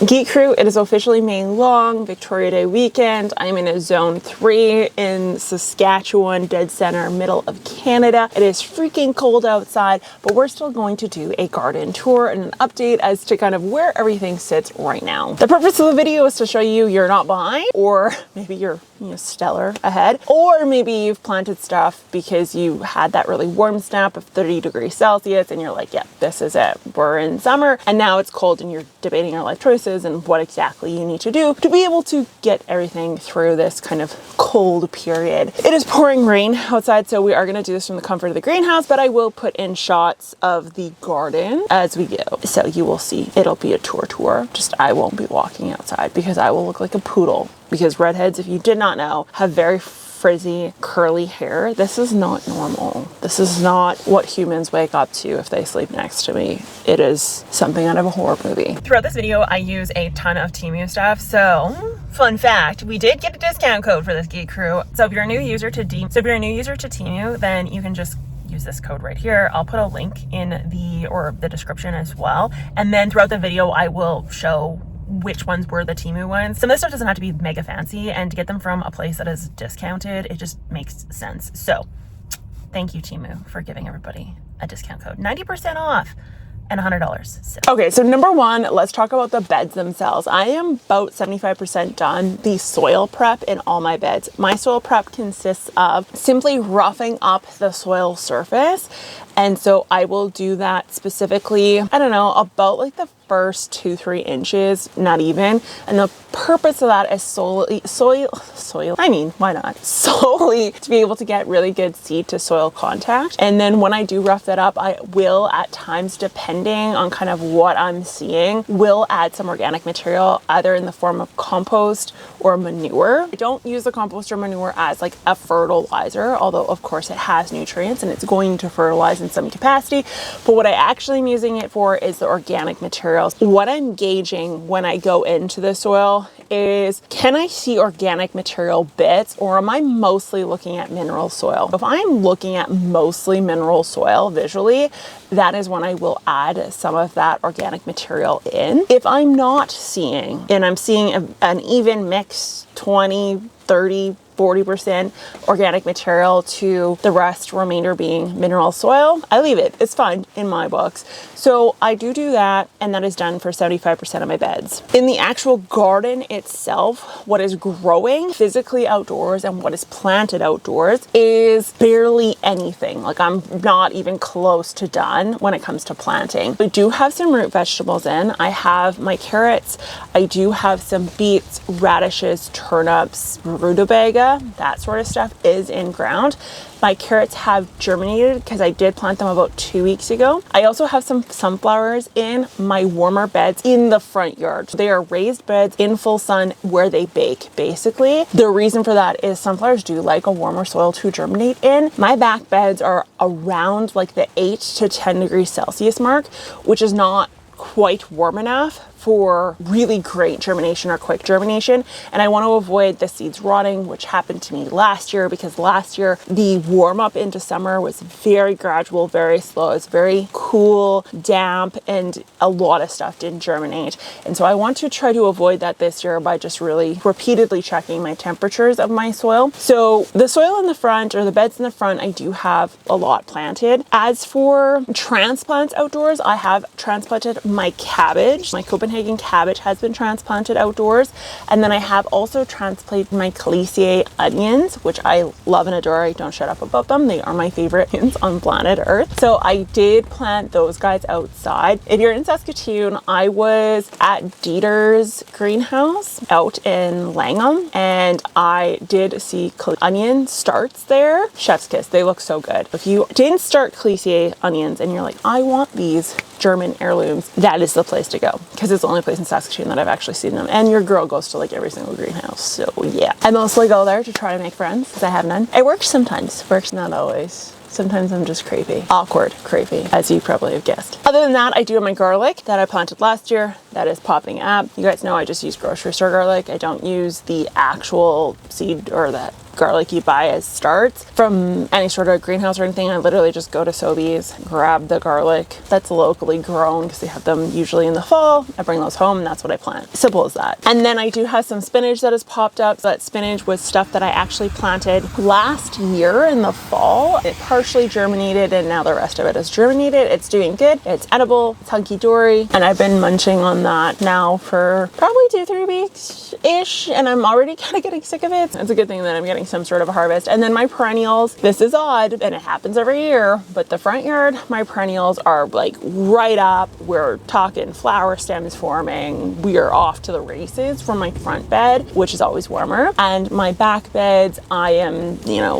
Geek Crew, it is officially May long, Victoria Day weekend. I'm in a zone 3 in Saskatchewan, dead center, middle of Canada. It is freaking cold outside, but we're still going to do a garden tour and an update as to kind of where everything sits right now. The purpose of the video is to show you you're not behind, or maybe you're stellar ahead, or maybe you've planted stuff because you had that really warm snap of 30 degrees Celsius and you're like, yeah, this is it. We're in summer and now it's cold and you're debating your life choices and what exactly you need to do to be able to get everything through this kind of cold period. It is pouring rain outside, so we are going to do this from the comfort of the greenhouse, but I will put in shots of the garden as we go. So you will see it'll be a tour. Just I won't be walking outside because I will look like a poodle. Because redheads, if you did not know, have very frizzy, curly hair. This is not normal. This is not what humans wake up to if they sleep next to me. It is something out of a horror movie. Throughout this video, I use a ton of Temu stuff. So, fun fact, we did get a discount code for this Geek Crew. So if you're a new user to Temu, then you can just use this code right here. I'll put a link in the description as well. And then throughout the video, I will show which ones were the Temu ones. Some of this stuff doesn't have to be mega fancy, and to get them from a place that is discounted, it just makes sense. So thank you, Temu, for giving everybody a discount code. 90% off and $100. So. Okay, so number one, let's talk about the beds themselves. I am about 75% done the soil prep in all my beds. My soil prep consists of simply roughing up the soil surface. And so I will do that specifically, I don't know, about like the first 2-3 inches, not even. And the purpose of that is solely to be able to get really good seed to soil contact. And then when I do rough that up, I will at times, depending on kind of what I'm seeing, will add some organic material either in the form of compost or manure. I don't use the compost or manure as like a fertilizer, although of course it has nutrients and it's going to fertilize in some capacity. But what I actually am using it for is the organic materials. What I'm gauging when I go into the soil is, can I see organic material bits, or am I mostly looking at mineral soil? If I'm looking at mostly mineral soil visually, that is when I will add some of that organic material in. If I'm not seeing, and I'm seeing an even mix, 20, 30, 40% organic material to the remainder being mineral soil, I leave it. It's fine in my books. So I do that, and that is done for 75% of my beds. In the actual garden itself, what is growing physically outdoors and what is planted outdoors is barely anything. Like, I'm not even close to done when it comes to planting. I do have some root vegetables in. I have my carrots. I do have some beets, radishes, turnips, rutabaga. That sort of stuff is in ground. My carrots have germinated because I did plant them about 2 weeks ago. I also have some sunflowers in my warmer beds in the front yard. They are raised beds in full sun where they bake, basically. The reason for that is sunflowers do like a warmer soil to germinate in. My back beds are around like the 8 to 10 degrees Celsius mark, which is not quite warm enough for really great germination or quick germination. And I want to avoid the seeds rotting, which happened to me last year, because last year the warm up into summer was very gradual, very slow. It's very cool, damp, and a lot of stuff didn't germinate. And so I want to try to avoid that this year by just really repeatedly checking my temperatures of my soil. So the soil in the front, or the beds in the front, I do have a lot planted. As for transplants outdoors, I have transplanted my cabbage. My Copenhagen cabbage has been transplanted outdoors. And then I have also transplanted my Calice onions, which I love and adore. I don't shut up about them. They are my favorite onions on planet Earth. So I did plant those guys outside. If you're in Saskatoon, I was at Dieter's greenhouse out in Langham, and I did see onion starts there. Chef's kiss. They look so good. If you didn't start Calice onions and you're like, I want these German heirlooms, that is the place to go, because it's the only place in Saskatoon that I've actually seen them. And your girl goes to like every single greenhouse. So yeah, I mostly go there to try to make friends because I have none. It works sometimes, works not always. Sometimes I'm just creepy, awkward, creepy, as you probably have guessed. Other than that, I do have my garlic that I planted last year. That is popping up. You guys know I just use grocery store garlic. I don't use the actual seed or that garlic you buy as starts from any sort of greenhouse or anything. I literally just go to Sobeys, grab the garlic that's locally grown because they have them usually in the fall. I bring those home and that's what I plant. Simple as that. And then I do have some spinach that has popped up. That spinach was stuff that I actually planted last year in the fall. It partially germinated and now the rest of it is germinated. It's doing good. It's edible. It's hunky-dory. And I've been munching on that now for probably 2-3 weeks-ish. And I'm already kind of getting sick of it. It's a good thing that I'm getting some sort of harvest. And then my perennials, this is odd and it happens every year, but the front yard, my perennials are like right up. We're talking flower stems forming. We are off to the races for my front bed, which is always warmer. And my back beds, I am,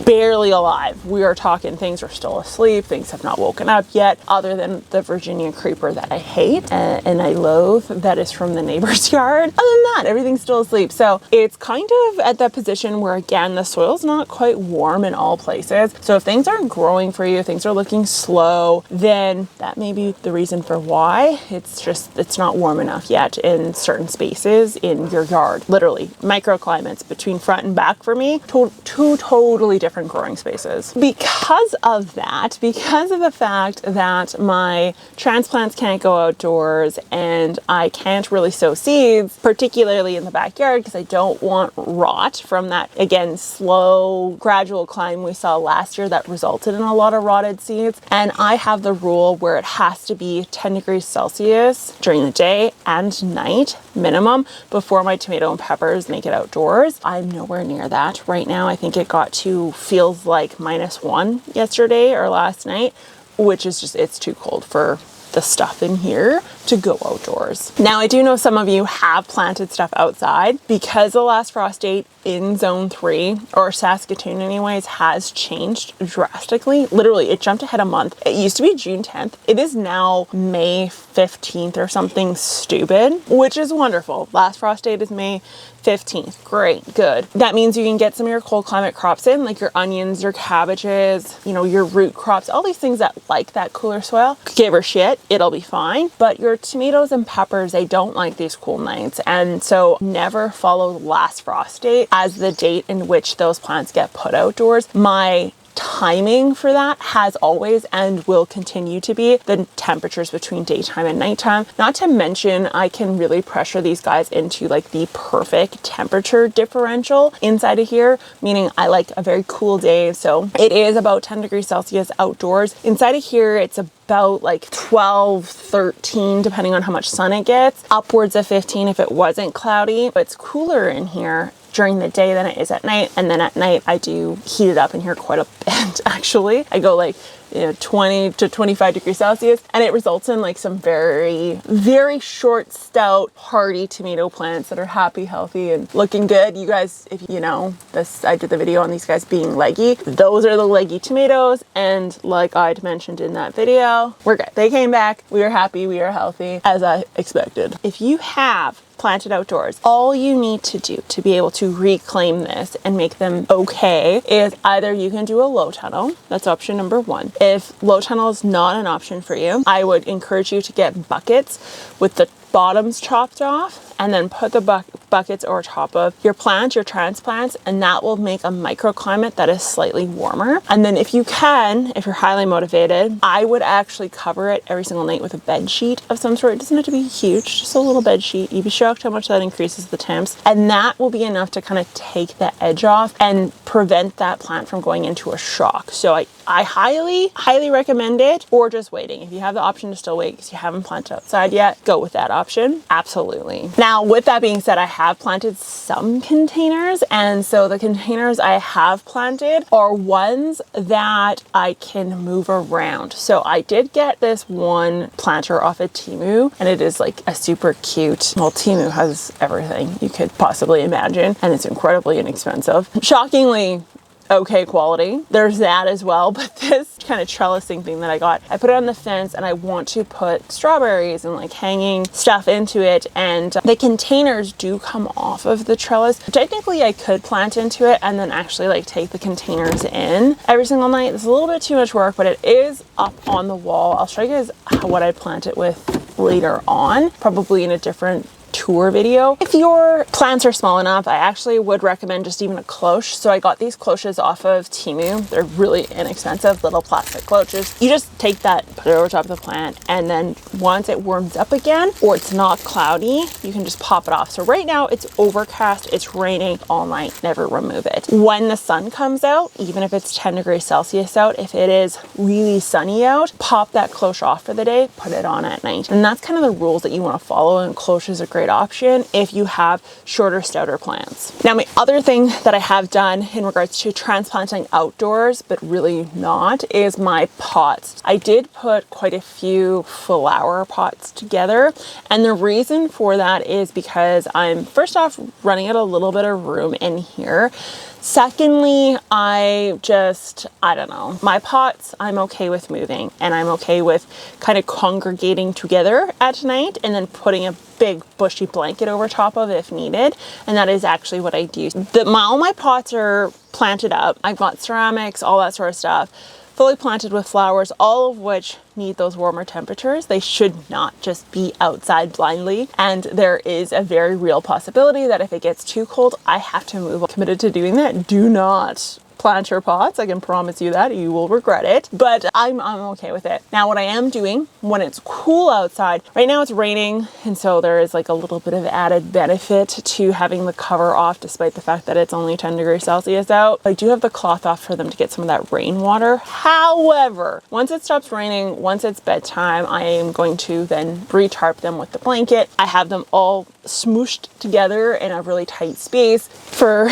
barely alive. We are talking things are still asleep. Things have not woken up yet, other than the Virginia creeper that I hate and I loathe that is from the neighbor's yard. Other than that, everything's still asleep. So it's kind of at that position where, again, the soil's not quite warm in all places. So if things aren't growing for you, things are looking slow, then that may be the reason for why. It's not warm enough yet in certain spaces in your yard. Literally, microclimates between front and back for me, two totally different growing spaces. Because of the fact that my transplants can't go outdoors and I can't really sow seeds, particularly in the backyard, because I don't want rot from that, again, slow, gradual climb we saw last year that resulted in a lot of rotted seeds. And I have the rule where it has to be 10 degrees Celsius during the day and night minimum before my tomato and peppers make it outdoors. I'm nowhere near that right now. I think it got to feels like -1 yesterday or last night, which is just, it's too cold for the stuff in here to go outdoors. Now, I do know some of you have planted stuff outside because the last frost date in zone 3, or Saskatoon anyways, has changed drastically. Literally, it jumped ahead a month. It used to be June 10th. It is now May 15th or something stupid, which is wonderful. Last frost date is May 15th. Great, good. That means you can get some of your cold climate crops in, like your onions, your cabbages, your root crops, all these things that like that cooler soil. Give her shit, it'll be fine. But your tomatoes and peppers, they don't like these cool nights. And so never follow the last frost date as the date in which those plants get put outdoors. My timing for that has always and will continue to be the temperatures between daytime and nighttime. Not to mention, I can really pressure these guys into like the perfect temperature differential inside of here, meaning I like a very cool day. So it is about 10 degrees Celsius outdoors. Inside of here, it's about like 12, 13, depending on how much sun it gets, upwards of 15 if it wasn't cloudy. But it's cooler in here during the day than it is at night. And then at night, I do heat it up in here quite a bit, actually. I go like 20 to 25 degrees Celsius, and it results in like some very, very short, stout, hardy tomato plants that are happy, healthy, and looking good. You guys, if you know this, I did the video on these guys being leggy. Those are the leggy tomatoes, and like I'd mentioned in that video, we're good. They came back. We are happy. We are healthy, as I expected. If you have planted outdoors, all you need to do to be able to reclaim this and make them okay is either you can do a low tunnel. That's option number 1. If low tunnel is not an option for you, I would encourage you to get buckets with the bottoms chopped off and then put the buckets over top of your plants, your transplants, and that will make a microclimate that is slightly warmer. And then if you can, if you're highly motivated, I would actually cover it every single night with a bed sheet of some sort. It doesn't have to be huge, just a little bed sheet. You'd be shocked how much that increases the temps. And that will be enough to kind of take the edge off and prevent that plant from going into a shock. So I highly, highly recommend it, or just waiting. If you have the option to still wait because you haven't planted outside yet, go with that option. Absolutely. Now, with that being said, I have planted some containers, and so the containers I have planted are ones that I can move around. So I did get this one planter off of Temu, and it is like a super cute, well, Temu has everything you could possibly imagine, and it's incredibly inexpensive. Shockingly okay quality. There's that as well, but this kind of trellising thing that I got, I put it on the fence and I want to put strawberries and like hanging stuff into it, and the containers do come off of the trellis. Technically I could plant into it and then actually like take the containers in every single night. It's a little bit too much work, but it is up on the wall. I'll show you guys what I plant it with later on, probably in a different tour video. If your plants are small enough, I actually would recommend just even a cloche. So I got these cloches off of Temu. They're really inexpensive, little plastic cloches. You just take that, put it over top of the plant, and then once it warms up again or it's not cloudy, you can just pop it off. So right now it's overcast, it's raining all night, never remove it. When the sun comes out, even if it's 10 degrees Celsius out, if it is really sunny out, pop that cloche off for the day, put it on at night. And that's kind of the rules that you want to follow, and cloche is a great option if you have shorter, stouter plants. Now, my other thing that I have done in regards to transplanting outdoors, but really not, is my pots. I did put quite a few flower pots together, and the reason for that is because I'm first off running out a little bit of room in here. Secondly, I don't know. My pots, I'm okay with moving, and I'm okay with kind of congregating together at night and then putting a big bushy blanket over top of if needed. And that is actually what I do. All my pots are planted up. I've got ceramics, all that sort of stuff, fully planted with flowers, all of which need those warmer temperatures. They should not just be outside blindly. And there is a very real possibility that if it gets too cold, I have to move. I'm committed to doing that. Do not plant your pots. I can promise you that you will regret it, but I'm okay with it. Now, what I am doing when it's cool outside, right now it's raining, and so there is like a little bit of added benefit to having the cover off despite the fact that it's only 10 degrees Celsius out. I do have the cloth off for them to get some of that rainwater. However, once it stops raining, once it's bedtime, I am going to then re-tarp them with the blanket. I have them all smooshed together in a really tight space for,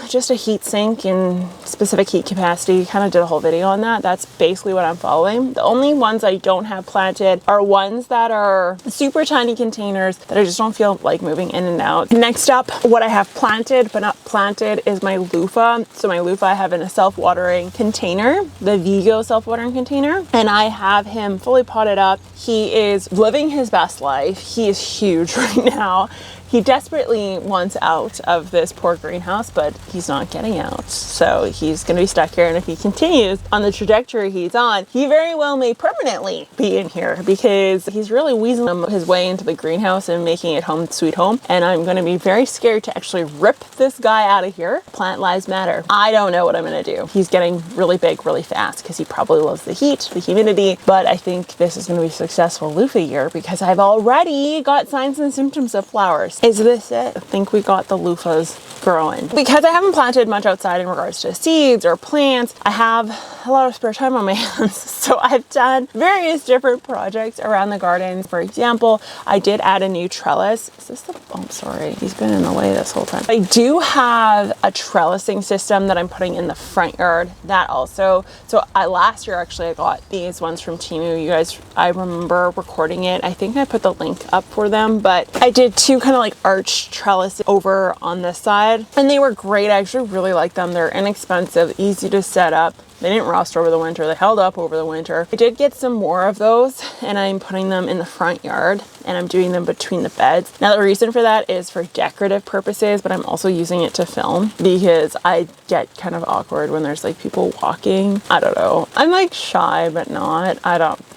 just a heat sink and specific heat capacity. Kind of did a whole video on that. That's basically what I'm following. The only ones I don't have planted are ones that are super tiny containers that I just don't feel like moving in and out. Next up, what I have planted but not planted is my loofah. So my loofah I have in a self-watering container, the Vigo self-watering container, and I have him fully potted up. He is living his best life. He is huge right now. He desperately wants out of this poor greenhouse, but he's not getting out. So he's going to be stuck here. And if he continues on the trajectory he's on, he very well may permanently be in here because he's really weaseling his way into the greenhouse and making it home sweet home. And I'm going to be very scared to actually rip this guy out of here. Plant lives matter. I don't know what I'm going to do. He's getting really big really fast because he probably loves the heat, the humidity. But I think this is going to be a successful loofah year because I've already got signs and symptoms of flowers. Is this it? I think we got the loofahs growing. Because I haven't planted much outside in regards to seeds or plants, I have a lot of spare time on my hands. So I've done various different projects around the garden. For example, I did add a new trellis. Is this the, oh, sorry, he's been in the way this whole time. I do have a trellising system that I'm putting in the front yard. That also, so last year actually I got these ones from Temu. You guys, I remember recording it. I think I put the link up for them, but I did two kind of like arch trellis over on this side, and they were great. I actually really like them. They're inexpensive, easy to set up. They didn't rust over the winter. They held up over the winter. I did get some more of those, and I'm putting them in the front yard, and I'm doing them between the beds. Now, the reason for that is for decorative purposes, but I'm also using it to film because I get kind of awkward when there's like people walking. I don't know. I'm like shy, but not.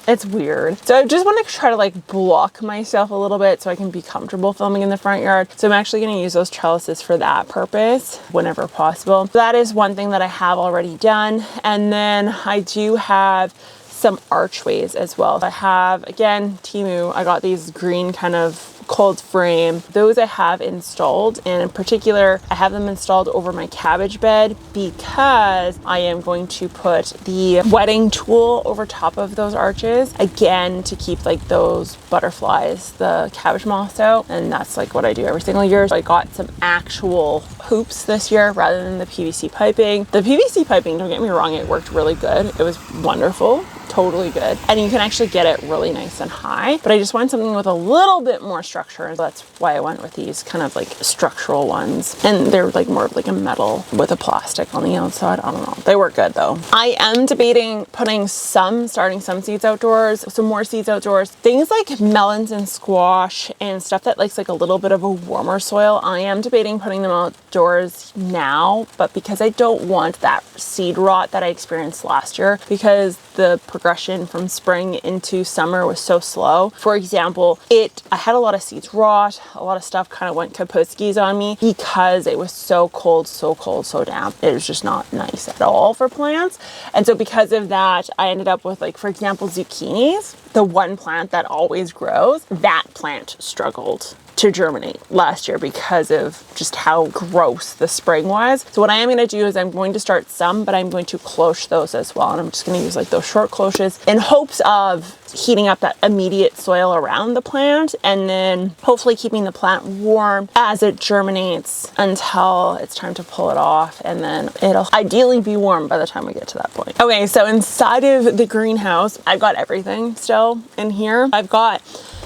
It's weird. So I just want to try to like block myself a little bit so I can be comfortable filming in the front yard. So I'm actually going to use those trellises for that purpose whenever possible. That is one thing that I have already done. And then I do have some archways as well. I have, again, Temu. I got these green kind of cold frame. Those I have installed, and in particular I have them installed over my cabbage bed because I am going to put the wetting tool over top of those arches, again to keep like those butterflies, the cabbage moths out. And that's like what I do every single year. So I got some actual hoops this year rather than the PVC piping. The PVC piping, don't get me wrong, it worked really good. It was wonderful. Totally good. And you can actually get it really nice and high, but I just wanted something with a little bit more structure. That's why I went with these kind of like structural ones. And they're like more of like a metal with a plastic on the outside. I don't know. They work good though. I am debating starting some seeds outdoors, some more seeds outdoors. Things like melons and squash and stuff that likes like a little bit of a warmer soil. I am debating putting them outdoors now, but because I don't want that seed rot that I experienced last year, because the progression from spring into summer was so slow. For example, I had a lot of seeds rot, a lot of stuff kind of went kaputskis on me because it was so cold, so damp. It was just not nice at all for plants. And so because of that, I ended up with, like, for example, zucchinis, the one plant that always grows, that plant struggled to germinate last year because of just how gross the spring was. So what I am going to do is I'm going to start some, but I'm going to cloche those as well. And I'm just going to use like those short cloches in hopes of heating up that immediate soil around the plant, and then hopefully keeping the plant warm as it germinates until it's time to pull it off, and then it'll ideally be warm by the time we get to that point. Okay, so inside of the greenhouse, I've got everything still in here. I've got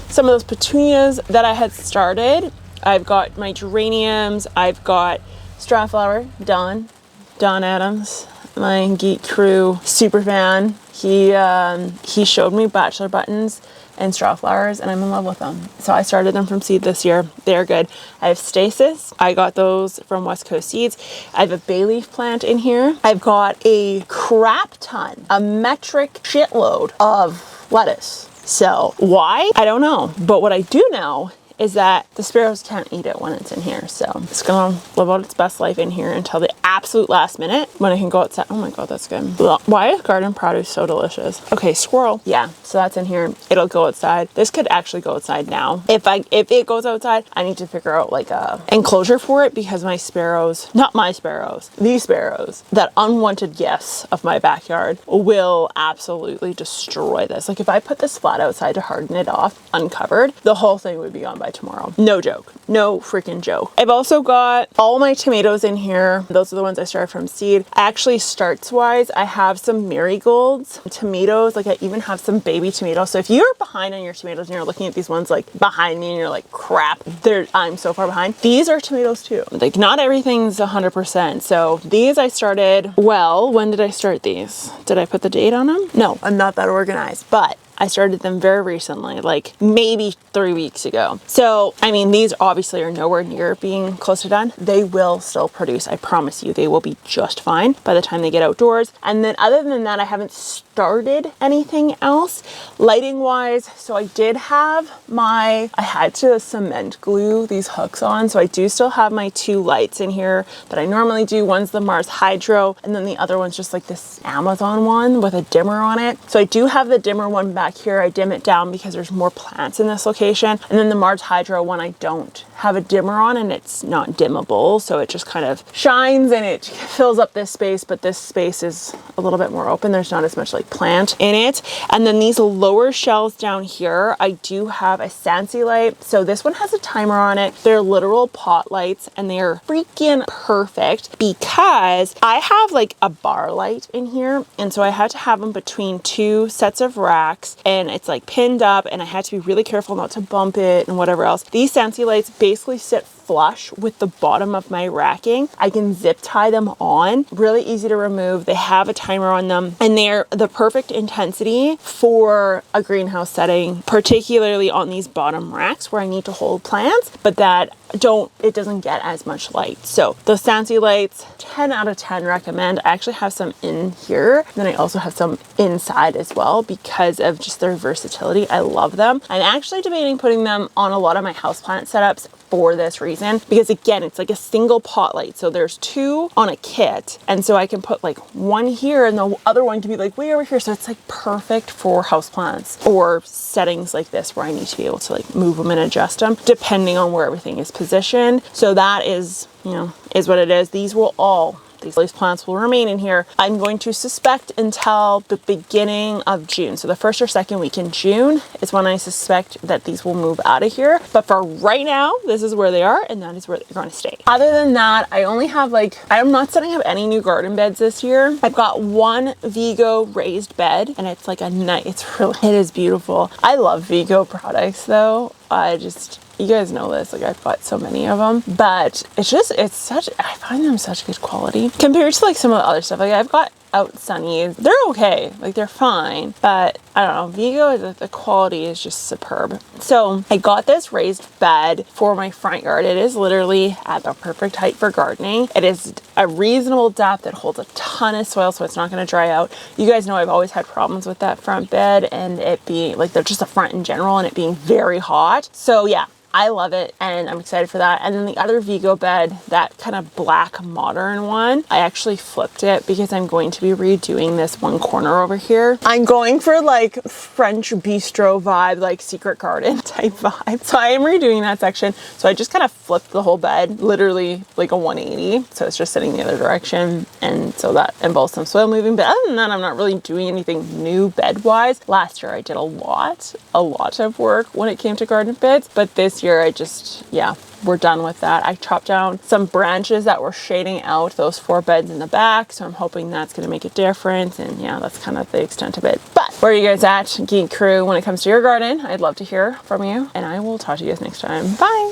some of those petunias that I had started. I've got my geraniums. I've got Strawflower, Don Adams, my Geek Crew super fan. He showed me bachelor buttons and Strawflowers, and I'm in love with them. So I started them from seed this year. They're good. I have Stasis. I got those from West Coast Seeds. I have a bay leaf plant in here. I've got a crap ton, a metric shitload of lettuce. So why? I don't know. But what I do know is that the sparrows can't eat it when it's in here. So it's gonna live out its best life in here until the absolute last minute when it can go outside. Oh my God, that's good. Why is garden produce so delicious? Okay, squirrel. Yeah, so that's in here. It'll go outside. This could actually go outside now. If it goes outside, I need to figure out like a enclosure for it, because my sparrows, not my sparrows, these sparrows, that unwanted guests of my backyard will absolutely destroy this. Like if I put this flat outside to harden it off uncovered, the whole thing would be gone by tomorrow. No joke. No freaking joke. I've also got all my tomatoes in here. Those are the ones I started from seed. Actually, starts wise, I have some marigolds, tomatoes, like I even have some baby tomatoes. So if you're behind on your tomatoes and you're looking at these ones like behind me and you're like, crap, I'm so far behind. These are tomatoes too. Like not everything's 100%. So these I started, well, when did I start these? Did I put the date on them? No, I'm not that organized, but I started them very recently, like maybe 3 weeks ago. So, I mean, these obviously are nowhere near being close to done. They will still produce. I promise you, they will be just fine by the time they get outdoors. And then other than that, I haven't started anything else lighting wise. So I had to cement glue these hooks on. So I do still have my 2 lights in here that I normally do. One's the Mars Hydro, and then the other one's just like this Amazon one with a dimmer on it. So I do have the dimmer one back here. I dim it down because there's more plants in this location. And then the Mars Hydro one, I don't have a dimmer on and it's not dimmable. So it just kind of shines and it fills up this space, but this space is a little bit more open. There's not as much like plant in it. And then these lower shelves down here, I do have a Sansi light. So this one has a timer on it. They're literal pot lights and they're freaking perfect because I have like a bar light in here. And so I had to have them between 2 sets of racks, and it's like pinned up, and I had to be really careful not to bump it and whatever else. These Sansi lights basically sit flush with the bottom of my racking. I can zip tie them on, really easy to remove. They have a timer on them, and they're the perfect intensity for a greenhouse setting, particularly on these bottom racks where I need to hold plants, but that it doesn't get as much light. So those Sansi lights, 10 out of 10 recommend. I actually have some in here, and then I also have some inside as well because of just their versatility. I love them. I'm actually debating putting them on a lot of my houseplant setups for this reason, because again, it's like a single pot light. So there's 2 on a kit, and so I can put like one here and the other one can be like way over here. So it's like perfect for houseplants or settings like this where I need to be able to like move them and adjust them depending on where everything is positioned. So that is, is what it is. These plants will remain in here. I'm going to suspect until the beginning of June. So the 1st or 2nd week in June is when I suspect that these will move out of here. But for right now, this is where they are, and that is where they're going to stay. Other than that, I only have I'm not setting up any new garden beds this year. I've got one Vigo raised bed, and it's like it is beautiful. I love Vigo products though. You guys know this, like I've got so many of them, but I find them such good quality compared to like some of the other stuff. Like I've got out sunnies. They're okay, like they're fine, but I don't know, Vigo, the quality is just superb. So I got this raised bed for my front yard. It is literally at the perfect height for gardening. It is a reasonable depth. It holds a ton of soil, so it's not going to dry out. You guys know I've always had problems with that front bed and it being like, they're just the front in general and it being very hot. So yeah, I love it and I'm excited for that. And then the other Vigo bed, that kind of black modern one, I actually flipped it because I'm going to be redoing this one corner over here. I'm going for like French bistro vibe, like secret garden type vibe. So I am redoing that section. So I just kind of flipped the whole bed, literally like a 180. So it's just sitting the other direction. And so that involves some soil moving. But other than that, I'm not really doing anything new bed wise. Last year I did a lot of work when it came to garden beds, but this year I just, yeah, we're done with that. I chopped down some branches that were shading out those 4 beds in the back, so I'm hoping that's going to make a difference. And yeah, that's kind of the extent of it. But where are you guys at, Geek Crew, when it comes to your garden? I'd love to hear from you, and I will talk to you guys next time. Bye.